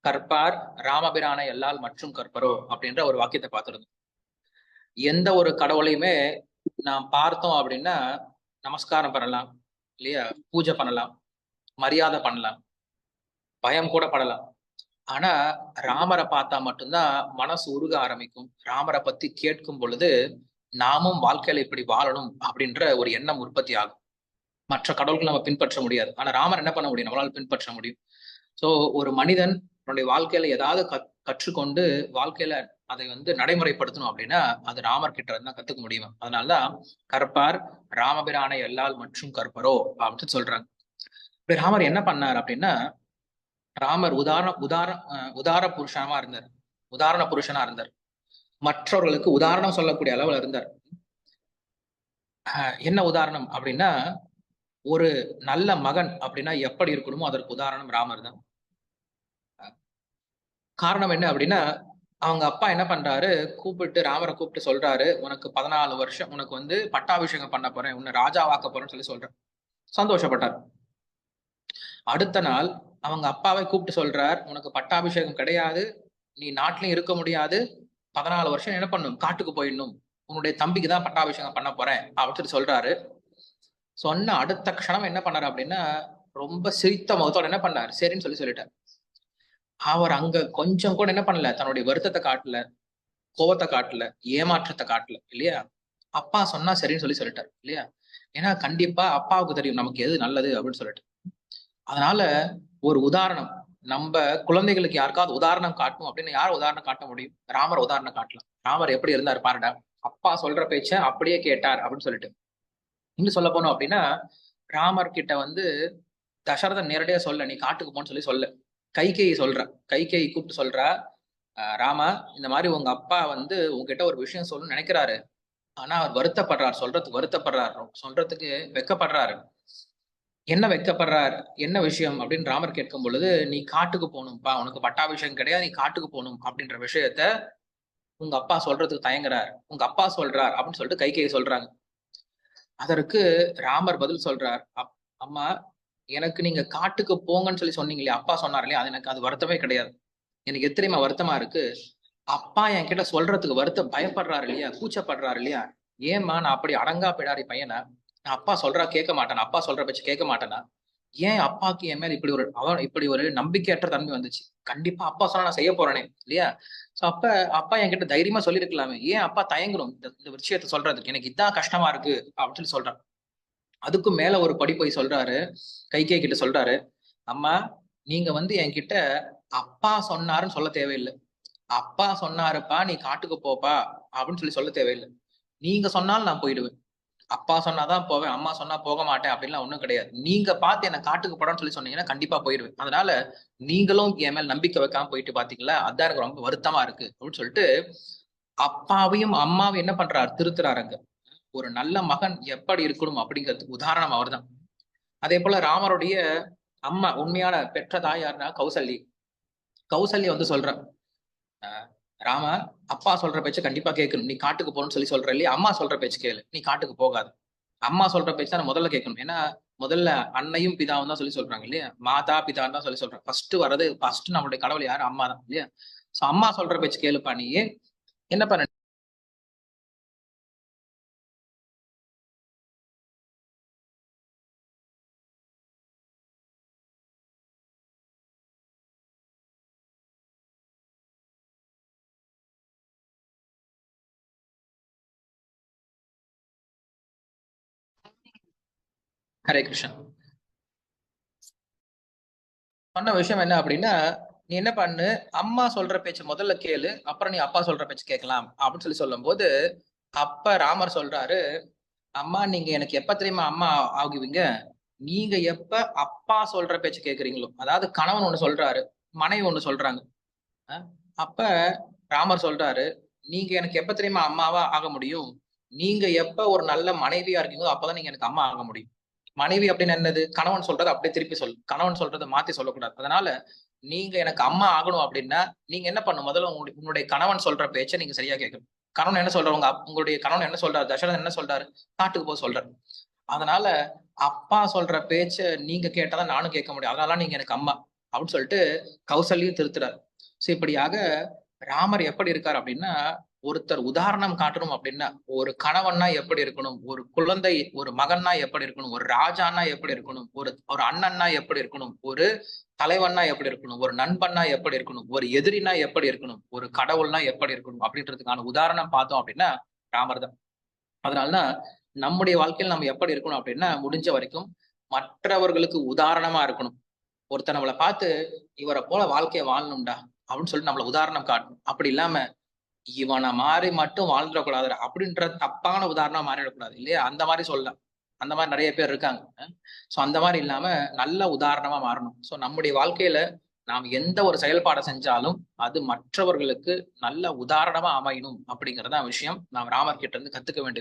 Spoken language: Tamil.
கற்பார் ராமபிரானை எல்லால் மற்றும் கற்பரோ அப்படின்ற ஒரு வாக்கியத்தை பார்த்துருந்தோம். எந்த ஒரு கடவுளையுமே நாம் பார்த்தோம் அப்படின்னா நமஸ்காரம் பண்ணலாம் இல்லையா, பூஜை பண்ணலாம், மரியாதை பண்ணலாம், பயம் கூட படலாம். ஆனா ராமரை பார்த்தா மட்டும்தான் மனசு உருக ஆரம்பிக்கும். ராமரை பத்தி கேட்கும் பொழுது நாமும் வாழ்க்கையில இப்படி வாழணும் அப்படின்ற ஒரு எண்ணம் உற்பத்தி ஆகும். மற்ற கடவுள்களை நம்ம பின்பற்ற முடியாது, ஆனா ராமர் என்ன பண்ண முடியும், நம்மளால பின்பற்ற முடியும். சோ ஒரு மனிதன் தன்னுடைய வாழ்க்கையில ஏதாவது கற்றுக்கொண்டு வாழ்க்கையில அதை நடைமுறைப்படுத்தணும் அப்படின்னா அது ராமர் கிட்ட இருந்தா கத்துக்க முடியும். அதனாலதான் கற்பார் ராமபிரானை எல்லால் மற்றும் கற்பரோ அப்படின்னு சொல்றாங்க. இப்படி ராமர் என்ன பண்ணார் அப்படின்னா, ராமர் உதார புருஷனா இருந்தார், உதாரண புருஷனா இருந்தார். மற்றவர்களுக்கு உதாரணம் சொல்லக்கூடிய அளவுல இருந்தார். என்ன உதாரணம் அப்படின்னா, ஒரு நல்ல மகன் அப்படின்னா எப்படி இருக்கணுமோ அதற்கு உதாரணம் ராமர் தான். காரணம் என்ன அப்படின்னா, அவங்க அப்பா என்ன பண்றாரு, ராமரை கூப்பிட்டு சொல்றாரு, உனக்கு 14 வருஷம் உனக்கு பட்டாபிஷேகம் பண்ண போறேன், உன்னை ராஜாவாக்க போறேன்னு சொல்லி சொல்றேன். சந்தோஷப்பட்டார். அடுத்த நாள் அவங்க அப்பாவை கூப்பிட்டு சொல்றார், உனக்கு பட்டாபிஷேகம் கிடையாது, நீ நாட்டிலையும் இருக்க முடியாது, 14 வருஷம் என்ன பண்ணும், காட்டுக்கு போயிடணும், உன்னுடைய தம்பிக்கு தான் பட்டாபிஷேகம் பண்ண போறேன் அப்படின்னு சொல்றாரு. சொன்ன அடுத்த க்ஷணம் என்ன பண்ணாரு அப்படின்னா, ரொம்ப சிரித்த முகத்தோட என்ன பண்ணார், சரின்னு சொல்லிட்டார். அவர் அங்க கொஞ்சம் கூட என்ன பண்ணல, தன்னுடைய வருத்தத்தை காட்டல, கோபத்தை காட்டல, ஏமாற்றத்தை காட்டல இல்லையா. அப்பா சொன்னா சரின்னு சொல்லிட்டார் இல்லையா. ஏன்னா கண்டிப்பா அப்பாவுக்கு தெரியும் நமக்கு எது நல்லது அப்படின்னு சொல்லிட்டு. அதனால ஒரு உதாரணம், நம்ம குழந்தைகளுக்கு யாருக்காவது உதாரணம் காட்டணும் அப்படின்னு யார் உதாரணம் காட்ட முடியும், ராமர் உதாரணம் காட்டலாம். ராமர் எப்படி இருந்தார் பாருடா, அப்பா சொல்ற பேச்ச அப்படியே கேட்டார் அப்படின்னு சொல்லிட்டு. இன்னும் சொல்ல போனோம் அப்படின்னா, ராமர் கிட்ட தசரதன் நேரடியா சொல்ல, நீ காட்டுக்கு போன்னு சொல்ல, கைகேயி சொல்றா, கைகேயி கூப்பிட்டு சொல்றா, ராமா இந்த மாதிரி உங்க அப்பா உங்ககிட்ட ஒரு விஷயம் சொல்லணும்னு நினைக்கிறாரு, ஆனா அவர் வருத்தப்படுறார், சொல்றதுக்கு வெக்கப்படுறாரு. என்ன வெக்கப்படுறார், என்ன விஷயம் அப்படின்னு ராமர் கேட்கும் பொழுது, நீ காட்டுக்கு போகணும்பா, உனக்கு பட்டாபிஷேகம் கிடையாது, நீ காட்டுக்கு போகணும் அப்படின்ற விஷயத்த உங்க அப்பா சொல்றதுக்கு தயங்குறார், உங்க அப்பா சொல்றார் அப்படின்னு சொல்லிட்டு கைகேயி சொல்றாங்க. அதற்கு ராமர் பதில் சொல்றார், அம்மா எனக்கு நீங்க காட்டுக்கு போங்கன்னு சொல்லி சொன்னீங்க இல்லையா, அப்பா சொன்னார் இல்லையா, அது எனக்கு அது வருத்தமே கிடையாது. எனக்கு எத்தனையுமா வருத்தமா இருக்கு, அப்பா என்கிட்ட சொல்றதுக்கு பயப்படுறாரு இல்லையா, கூச்சப்படுறாரு இல்லையா. ஏம்மா நான் அப்படி அடங்கா பிடாரி பையனா, நான் அப்பா கேட்க மாட்டேனா, அப்பா சொல்ற பேச்சு கேட்க மாட்டேனா, ஏன் அப்பாக்கு என் மேல இப்படி ஒரு நம்பிக்கையற்ற தன்மை வந்துச்சு. கண்டிப்பா அப்பா சொன்னா நான் செய்ய போறேனே இல்லையா. சோ அப்பா என்கிட்ட தைரியமா சொல்லிருக்கலாமே, ஏன் அப்பா தயங்கணும் இந்த விஷயத்த சொல்றதுக்கு, எனக்கு இதான் கஷ்டமா இருக்கு அப்படின்னு சொல்றான். அதுக்கும் மேல ஒரு படி போய் சொல்றாரு, கைகேயி கிட்ட சொல்றாரு, அம்மா நீங்க என்கிட்ட அப்பா சொன்னாருன்னு சொல்ல தேவையில்லை, அப்பா சொன்னாருப்பா நீ காட்டுக்கு போப்பா அப்படின்னு சொல்ல தேவையில்லை, நீங்க சொன்னாலும் நான் போயிடுவேன். அப்பா சொன்னாதான் போவேன், அம்மா சொன்னா போக மாட்டேன் அப்படின்லாம் ஒண்ணும் கிடையாது. நீங்க பார்த்து என்ன காட்டுக்கு போடான்னு சொன்னீங்கன்னா கண்டிப்பா போயிடுவேன். அதனால நீங்களும் என் மேல் நம்பிக்கை வைக்காம போயிட்டு பாத்தீங்களா, அதான் எனக்கு ரொம்ப வருத்தமா இருக்கு அப்படின்னு சொல்லிட்டு அப்பாவையும் அம்மாவையும் என்ன பண்றாரு, திருத்துறாருங்க. ஒரு நல்ல மகன் எப்படி இருக்கணும் அப்படிங்கிறதுக்கு உதாரணம் அவர்தான். அதே போல ராமருடைய அம்மா, உண்மையான பெற்ற தாய் யாருன்னா கௌசல்யா. கௌசல்யா சொல்ற, ராமா அப்பா சொல்ற பேச்ச கண்டிப்பா கேட்கணும், நீ காட்டுக்கு போகணும்னு சொல்ற இல்லையா, அம்மா சொல்ற பேச்சு கேளு, நீ காட்டுக்கு போகாது. அம்மா சொல்ற பேச்சு தான் முதல்ல கேட்கணும். ஏன்னா முதல்ல அன்னையும் பிதாவும் தான் சொல்றாங்க இல்லையா, மாதா பிதான்னு தான் சொல்றாங்க. ஃபர்ஸ்ட் நம்மளுடைய கடவுள் யாரு, அம்மா தான் இல்லையா. சோ அம்மா சொல்ற பேச்சு கேளுப்பா, நீ என்ன பண்ண. ஹரே கிருஷ்ணன். சொன்ன விஷயம் என்ன அப்படின்னா, நீ என்ன பண்ணு, அம்மா சொல்ற பேச்சு முதல்ல கேளு, அப்புறம் நீ அப்பா சொல்ற பேச்சு கேட்கலாம் அப்படின்னு சொல்லும் போது, அப்ப ராமர் சொல்றாரு, அம்மா நீங்க எனக்கு எப்ப தெரியுமா அம்மா ஆகுவீங்க, நீங்க எப்ப அப்பா சொல்ற பேச்சு கேட்கறீங்களோ. அதாவது கணவன் ஒண்ணு சொல்றாரு, மனைவி ஒண்ணு சொல்றாங்க. அப்ப ராமர் சொல்றாரு, நீங்க எனக்கு எப்ப தெரியுமா அம்மாவா ஆக முடியும், நீங்க எப்ப ஒரு நல்ல மனைவியா இருக்கீங்களோ அப்பதான் நீங்க எனக்கு அம்மா ஆக முடியும். மனைவி அப்படின்னு என்னது, கணவன் சொல்றதை அப்படியே திருப்பி கணவன் சொல்றதை மாத்தி சொல்லக்கூடாது. அதனால நீங்க எனக்கு அம்மா ஆகணும் அப்படின்னா நீங்க என்ன பண்ணும், முதல்ல உங்களுடைய கணவன் சொல்ற பேச்சை நீங்க சரியா கேட்கணும். கணவன் என்ன சொல்றவங்க, உங்களுடைய கணவன் என்ன சொல்றாரு, தசரதன் என்ன சொல்றாரு, காட்டுக்கு போக சொல்றாரு. அதனால அப்பா சொல்ற பேச்ச நீங்க கேட்டாதான் நானும் கேட்க முடியும், அதனால நீங்க எனக்கு அம்மா. அப்படின்னு சொல்லிட்டு கௌசல்யும் திருத்துறாரு. சோ இப்படியாக ராமர் எப்படி இருக்கார் அப்படின்னா, ஒருத்தர் உதாரணம் காட்டணும் அப்படின்னா, ஒரு கணவன்னா எப்படி இருக்கணும், ஒரு குழந்தை, ஒரு மகன்னா எப்படி இருக்கணும், ஒரு ராஜான்னா எப்படி இருக்கணும், ஒரு ஒரு அண்ணன்னா எப்படி இருக்கணும், ஒரு தலைவன்னா எப்படி இருக்கணும், ஒரு நண்பன்னா எப்படி இருக்கணும், ஒரு எதிரினா எப்படி இருக்கணும், ஒரு கடவுள்னா எப்படி இருக்கணும் அப்படின்றதுக்கான உதாரணம் பார்த்தோம் அப்படின்னா ராமர் தான். அதனாலதான் நம்முடைய வாழ்க்கையில் நம்ம எப்படி இருக்கணும் அப்படின்னா, முடிஞ்ச வரைக்கும் மற்றவர்களுக்கு உதாரணமா இருக்கணும். ஒருத்தர் நம்மளை பார்த்து இவரை போல வாழ்க்கையை வாழணும்டா அப்படின்னு சொல்லிட்டு நம்மள உதாரணம் காட்டணும். அப்படி இல்லாம இவனை மாறி மட்டும் வாழ்ந்துடக்கூடாது அப்படின்ற தப்பான உதாரணம் மாறிடக்கூடாது இல்லையா? அந்த மாதிரி சொல்லலாம். அந்த மாதிரி நிறைய பேர் இருக்காங்க. சோ அந்த மாதிரி இல்லாம நல்ல உதாரணமா மாறணும். சோ நம்முடைய வாழ்க்கையில நாம் எந்த ஒரு செயல்பாடை செஞ்சாலும் அது மற்றவர்களுக்கு நல்ல உதாரணமா அமையணும் அப்படிங்கறதான் விஷயம். நாம் ராமர் கிட்ட இருந்து கத்துக்க வேண்டிய